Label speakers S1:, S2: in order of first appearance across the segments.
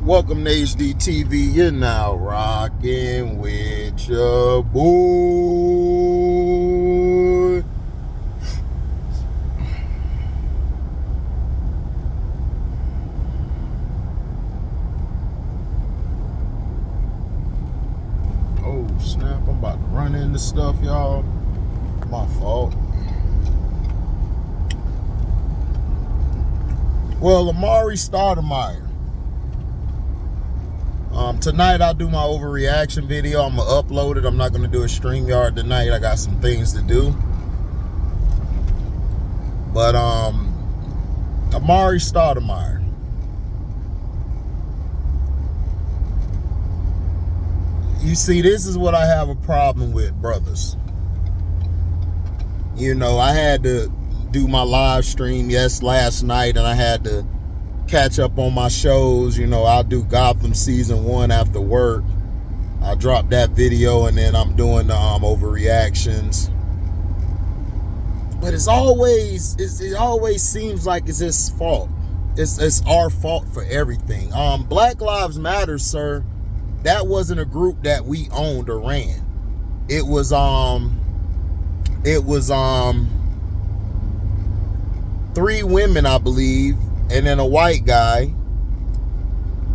S1: Welcome to HDiiTV. You're now rocking with your boy. Oh snap, I'm about to run into stuff, y'all. My fault. Well, AMARE Stoudemire. Tonight I'll do my overreaction video. I'm gonna upload it. I'm not gonna do a StreamYard tonight. I got some things to do. But AMARE Stoudemire. You see, this is what I have a problem with, brothers. You know, I had to do my live stream last night, and I had to catch up on my shows. You know, I'll do Gotham season 1 after work. I'll drop that video, and then I'm doing the overreactions. But it always seems like it's his fault. It's our fault for everything. Black Lives Matter, sir. That wasn't a group that we owned or ran. It was 3 women, I believe, and then a white guy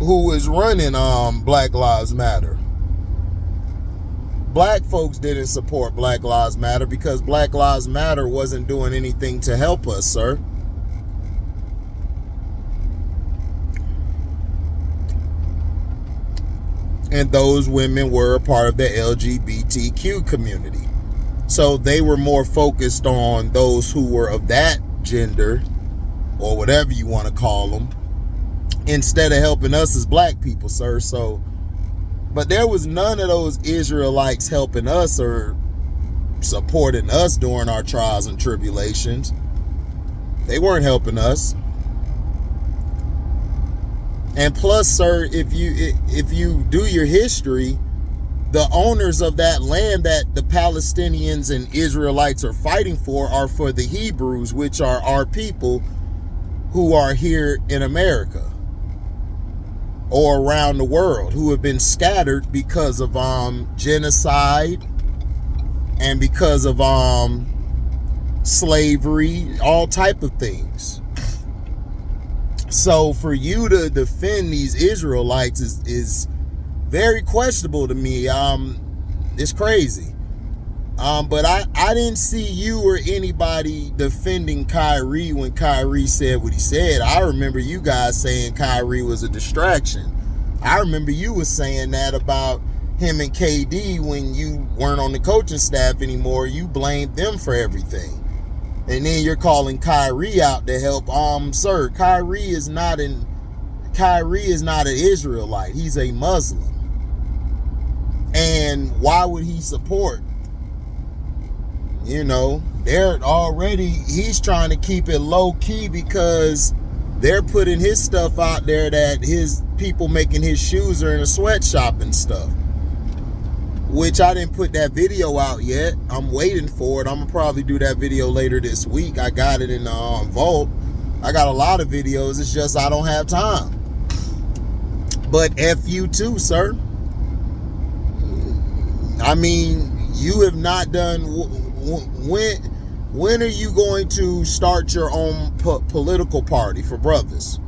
S1: who was running Black Lives Matter. Black folks didn't support Black Lives Matter because Black Lives Matter wasn't doing anything to help us, sir. And those women were a part of the LGBTQ community. So they were more focused on those who were of that gender, or whatever you want to call them, instead of helping us as black people, sir. So, but there was none of those Israelites helping us or supporting us during our trials and tribulations. They weren't helping us. And plus, sir, if you do your history, the owners of that land that the Palestinians and Israelites are fighting for are for the Hebrews, which are our people who are here in America or around the world, who have been scattered because of genocide and because of slavery, all type of things. So for you to defend these Israelites is very questionable to me. It's crazy. But I didn't see you or anybody defending Kyrie when Kyrie said what he said. I remember you guys saying Kyrie was a distraction. I remember you was saying that about him and KD when you weren't on the coaching staff anymore. You blamed them for everything. And then you're calling Kyrie out to help. Sir, Kyrie is not an Israelite. He's a Muslim. And why would he support? You know, he's trying to keep it low key because they're putting his stuff out there that his people making his shoes are in a sweatshop and stuff. Which I didn't put that video out yet. I'm waiting for it. I'm gonna probably do that video later this week. I got it in the vault. I got a lot of videos. It's just I don't have time. But F you too, sir. I mean, you have not done. When are you going to start your own political party for brothers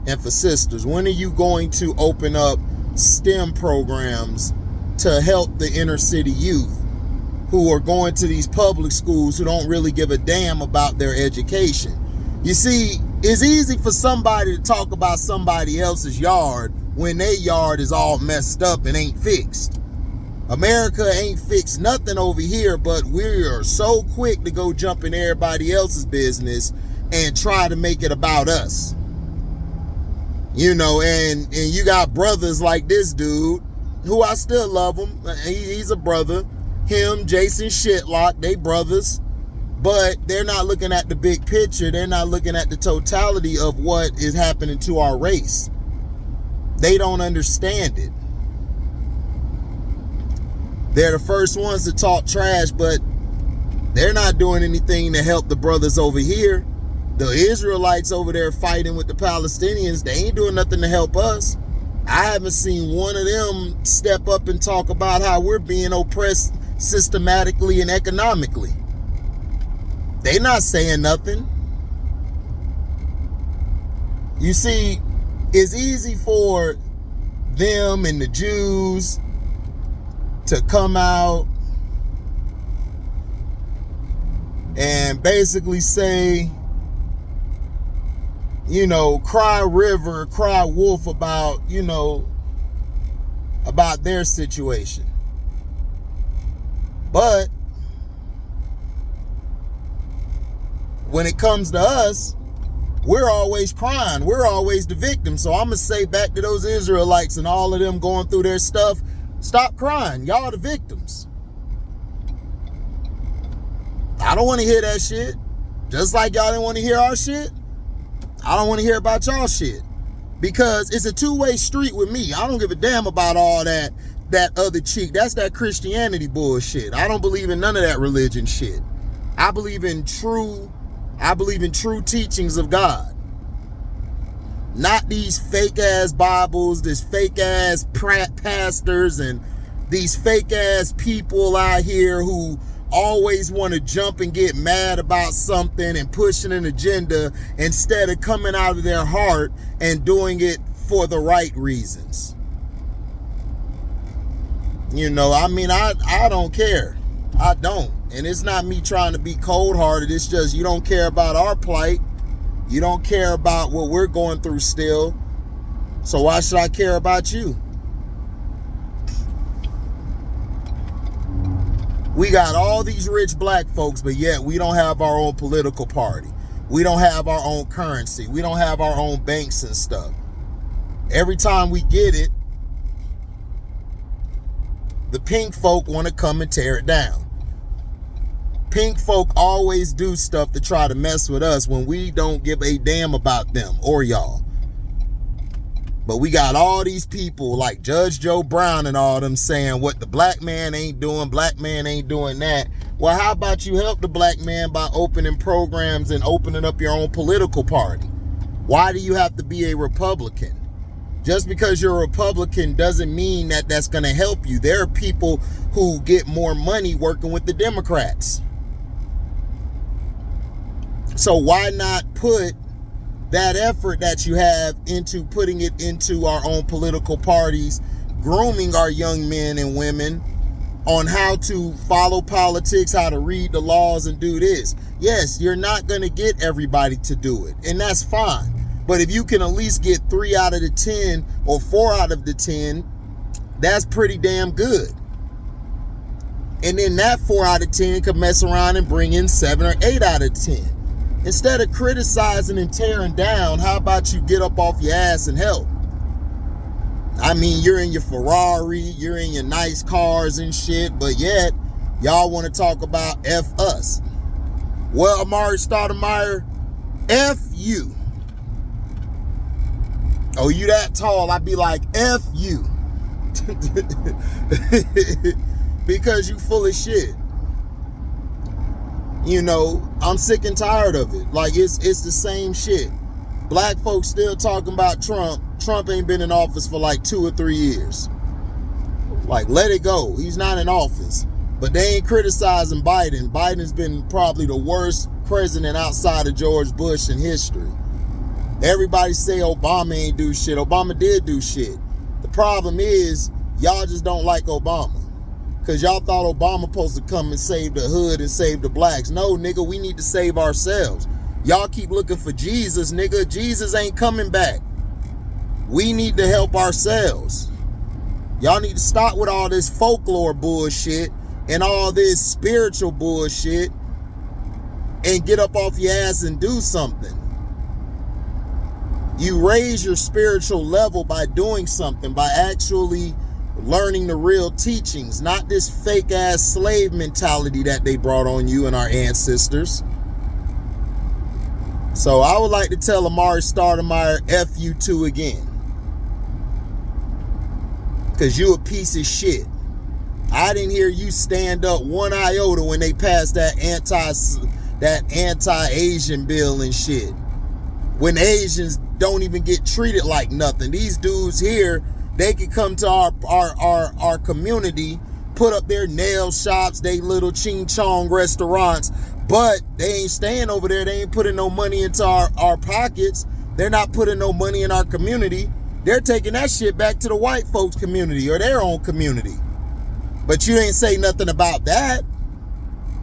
S1: and for sisters? When are you going to open up STEM programs to help the inner city youth who are going to these public schools who don't really give a damn about their education? You see, it's easy for somebody to talk about somebody else's yard when their yard is all messed up and ain't fixed. America ain't fixed nothing over here, but we are so quick to go jump in everybody else's business and try to make it about us. You know, and you got brothers like this dude, who I still love him. He's a brother. Him, Jason Shitlock, they brothers. But they're not looking at the big picture. They're not looking at the totality of what is happening to our race. They don't understand it. They're the first ones to talk trash, but they're not doing anything to help the brothers over here. The Israelites over there fighting with the Palestinians, they ain't doing nothing to help us. I haven't seen one of them step up and talk about how we're being oppressed systematically and economically. They not saying nothing. You see, it's easy for them and the Jews to come out and basically say, you know, cry river, cry wolf about, you know, about their situation. But when it comes to us, we're always crying. We're always the victim. So I'm going to say back to those Israelites and all of them going through their stuff, stop crying. Y'all the victims. I don't want to hear that shit. Just like y'all didn't want to hear our shit, I don't want to hear about y'all shit. Because it's a two-way street with me. I don't give a damn about all that other cheek. That's that Christianity bullshit. I don't believe in none of that religion shit. I believe in true teachings of God. Not these fake ass Bibles, this fake ass pastors, and these fake ass people out here who always want to jump and get mad about something and pushing an agenda instead of coming out of their heart and doing it for the right reasons. You know, I mean, I don't care. I don't. And it's not me trying to be cold-hearted. It's just you don't care about our plight. You don't care about what we're going through still. So why should I care about you? We got all these rich black folks, but yet we don't have our own political party. We don't have our own currency. We don't have our own banks and stuff. Every time we get it, the pink folk want to come and tear it down. Pink folk always do stuff to try to mess with us when we don't give a damn about them or y'all. But we got all these people like Judge Joe Brown and all them saying what the black man ain't doing, black man ain't doing that. Well, how about you help the black man by opening programs and opening up your own political party? Why do you have to be a Republican? Just because you're a Republican doesn't mean that that's going to help you. There are people who get more money working with the Democrats. So why not put that effort that you have into putting it into our own political parties, grooming our young men and women on how to follow politics, how to read the laws and do this? Yes, you're not going to get everybody to do it, and that's fine. But if you can at least get 3 out of the 10 or 4 out of the 10, that's pretty damn good. And then that 4 out of 10 could mess around and bring in 7 or 8 out of 10. Instead of criticizing and tearing down, how about you get up off your ass and help? I mean, you're in your Ferrari, you're in your nice cars and shit, but yet y'all want to talk about F us. Well, AMARE Stoudemire, F you. Oh, you that tall? I'd be like, F you. Because you full of shit. You know, I'm sick and tired of it. Like, it's the same shit. Black folks still talking about Trump. Trump ain't been in office for like 2 or 3 years. Like, let it go. He's not in office. But they ain't criticizing Biden. Biden's been probably the worst president outside of George Bush in history. Everybody say Obama ain't do shit. Obama did do shit. The problem is, y'all just don't like Obama. Because y'all thought Obama supposed to come and save the hood and save the blacks. No, nigga, we need to save ourselves. Y'all keep looking for Jesus, nigga. Jesus ain't coming back. We need to help ourselves. Y'all need to stop with all this folklore bullshit and all this spiritual bullshit and get up off your ass and do something. You raise your spiritual level by doing something, by actually learning the real teachings, not this fake ass slave mentality that they brought on you and our ancestors. So I would like to tell AMARE Stoudemire, F you too again. Because you a piece of shit. I didn't hear you stand up one iota when they passed that anti-Asian bill and shit. When Asians don't even get treated like nothing. These dudes here they can come to our community, put up their nail shops, they little ching chong restaurants, but they ain't staying over there. They ain't putting no money into our pockets. They're not putting no money in our community. They're taking that shit back to the white folks community or their own community. But you ain't say nothing about that.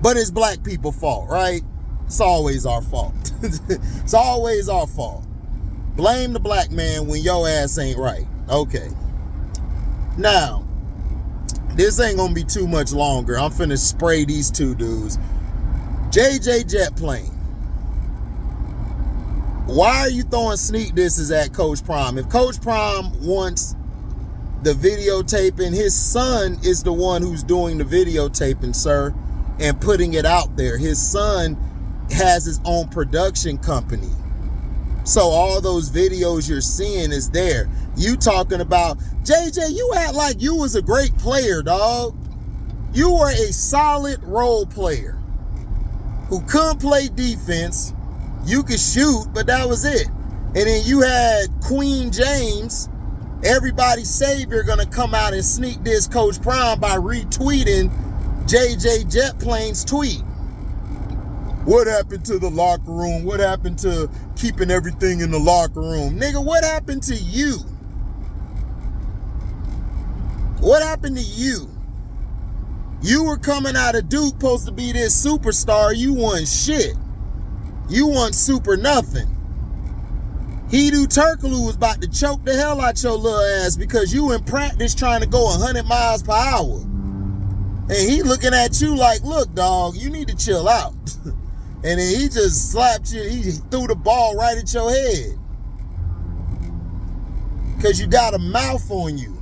S1: But it's black people's fault, right? It's always our fault. It's always our fault. Blame the black man when your ass ain't right. Okay. Now, this ain't gonna be too much longer. I'm finna spray these two dudes. JJ Jetplane. Why are you throwing sneak disses at Coach Prime? If Coach Prime wants the videotaping, his son is the one who's doing the videotaping, sir, and putting it out there. His son has his own production company. So all those videos you're seeing is there. You talking about, JJ, you act like you was a great player, dog. You were a solid role player who couldn't play defense. You could shoot, but that was it. And then you had Queen James, everybody's savior, gonna come out and sneak diss Coach Prime by retweeting JJ Jetplane's tweet. What happened to the locker room? What happened to keeping everything in the locker room? Nigga, what happened to you? What happened to you? You were coming out of Duke, supposed to be this superstar. You won shit. You won super nothing. Hedo Turkoglu was about to choke the hell out your little ass because you in practice trying to go 100 miles per hour. And he looking at you like, look, dog, you need to chill out. And then he just slapped you. He threw the ball right at your head. Because you got a mouth on you.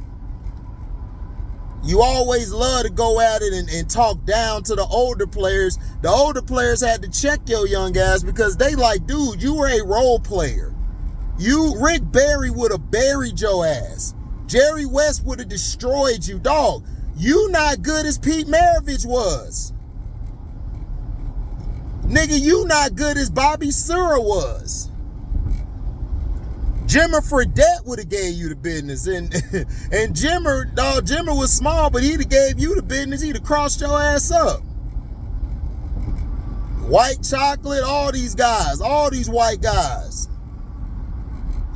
S1: You always love to go at it and talk down to the older players. The older players had to check your young ass because they like, dude, you were a role player. Rick Barry would have buried your ass. Jerry West would have destroyed you, dog. You not good as Pete Maravich was. Nigga, you not good as Bobby Sura was. Jimmer Fredette would have gave you the business. And Jimmer was small, but he'd have gave you the business. He'd have crossed your ass up. White Chocolate, all these guys, all these white guys.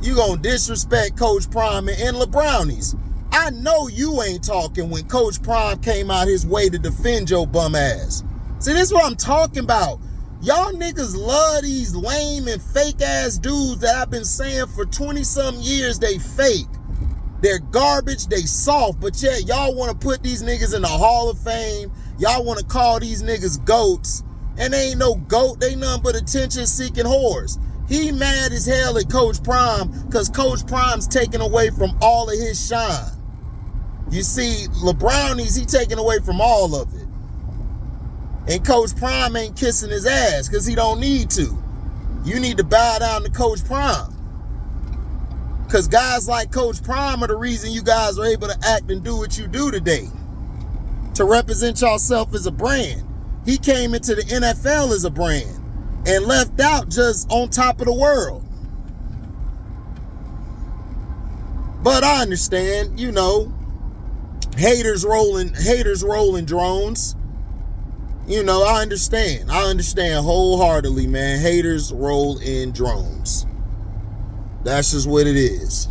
S1: You gonna disrespect Coach Prime and Lebrownies. I know you ain't talking when Coach Prime came out his way to defend your bum ass. See, this is what I'm talking about. Y'all niggas love these lame and fake ass dudes that I've been saying for 20-something years they fake. They're garbage, they soft, but yet y'all want to put these niggas in the Hall of Fame. Y'all want to call these niggas goats. And they ain't no goat, they nothing but attention-seeking whores. He mad as hell at Coach Prime because Coach Prime's taking away from all of his shine. You see, Lebrownies, he taking away from all of it. And Coach Prime ain't kissing his ass because he don't need to. You need to bow down to Coach Prime. Because guys like Coach Prime are the reason you guys are able to act and do what you do today. To represent yourself as a brand. He came into the NFL as a brand and left out just on top of the world. But I understand, you know, haters rolling drones. You know, I understand. I understand wholeheartedly, man. Haters roll in drones. That's just what it is.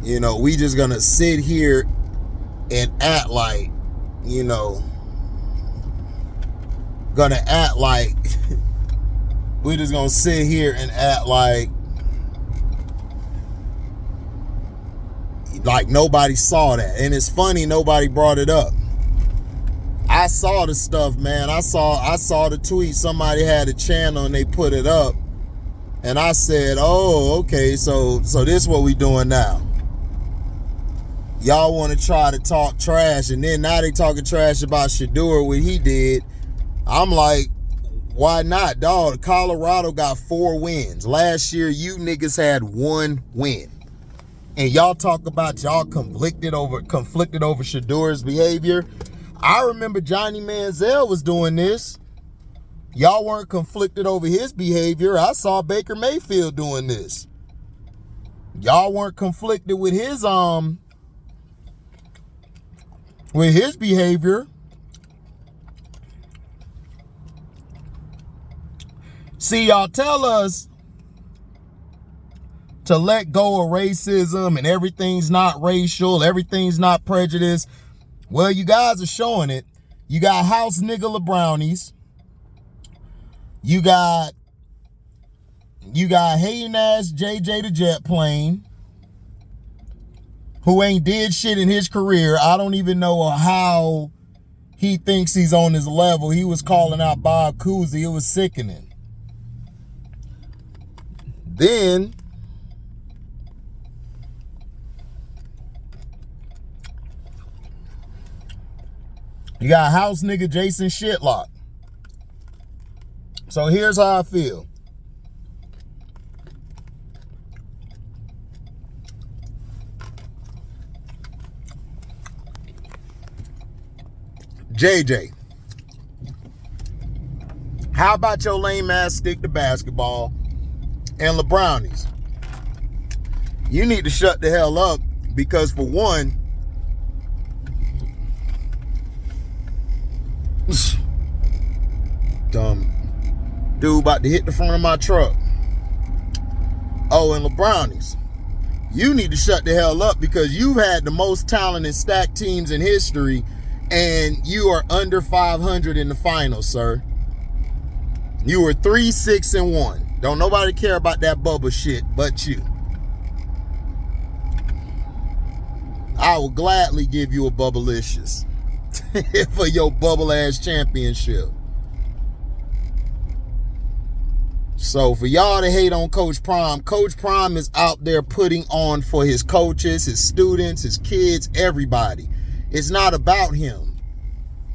S1: You know, we just gonna sit here and act like, you know, we just gonna sit here and act like nobody saw that. And it's funny nobody brought it up. I saw the stuff, man. I saw the tweet. Somebody had a channel and they put it up. And I said, oh, okay, so this is what we doing now. Y'all want to try to talk trash, and then now they talking trash about Shedeur, what he did. I'm like, why not, dog? Colorado got 4 wins. Last year, you niggas had 1 win. And y'all talk about y'all conflicted over Shedeur's behavior. I remember Johnny Manziel was doing this. Y'all weren't conflicted over his behavior. I saw Baker Mayfield doing this. Y'all weren't conflicted with his behavior. See, y'all tell us to let go of racism and everything's not racial, everything's not prejudice. Well, you guys are showing it. You got house nigga Lebrownies. You got hating ass JJ the Jetplane, who ain't did shit in his career. I don't even know how he thinks he's on his level. He was calling out Bob Cousy. It was sickening. Then you got house nigga Jason Shitlock. So here's how I feel. JJ, how about your lame ass stick to basketball? And Lebrownies, you need to shut the hell up, because for one, dumb dude about to hit the front of my truck. Oh, and Lebrownies, you need to shut the hell up, because you've had the most talented stacked teams in history, and you are under 500 in the finals, sir. You were 3-6-1. Don't nobody care about that bubble shit but you. I will gladly give you a bubblicious for your bubble ass championship. So for y'all to hate on Coach Prime is out there putting on for his coaches, his students, his kids, everybody. It's not about him.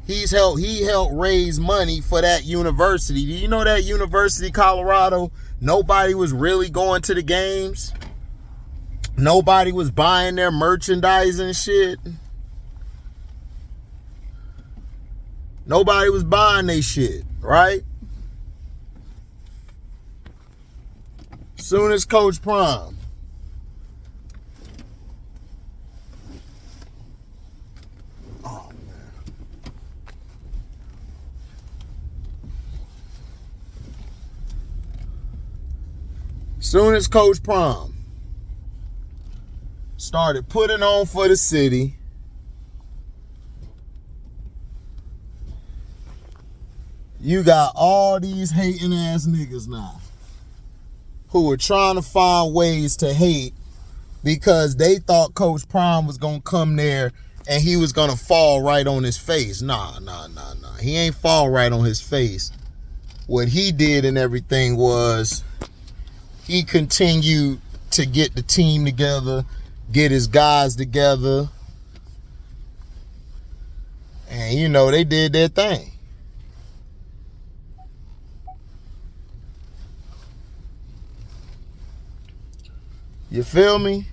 S1: He helped raise money for that university. Do you know that University of Colorado, nobody was really going to the games? Nobody was buying their merchandise and shit. Nobody was buying their shit, right? Soon as Coach Prime started putting on for the city, you got all these hating ass niggas now who are trying to find ways to hate because they thought Coach Prime was going to come there and he was going to fall right on his face. Nah. He ain't fall right on his face. What he did and everything was he continued to get the team together, get his guys together, and you know, they did their thing. You feel me?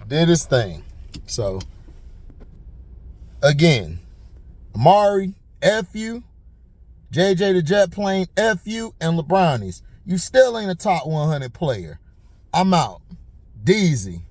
S1: Did his thing. So, again, AMARE, F you. JJ the Jetplane, F you. And Lebrownies, you still ain't a top 100 player. I'm out. Deezy.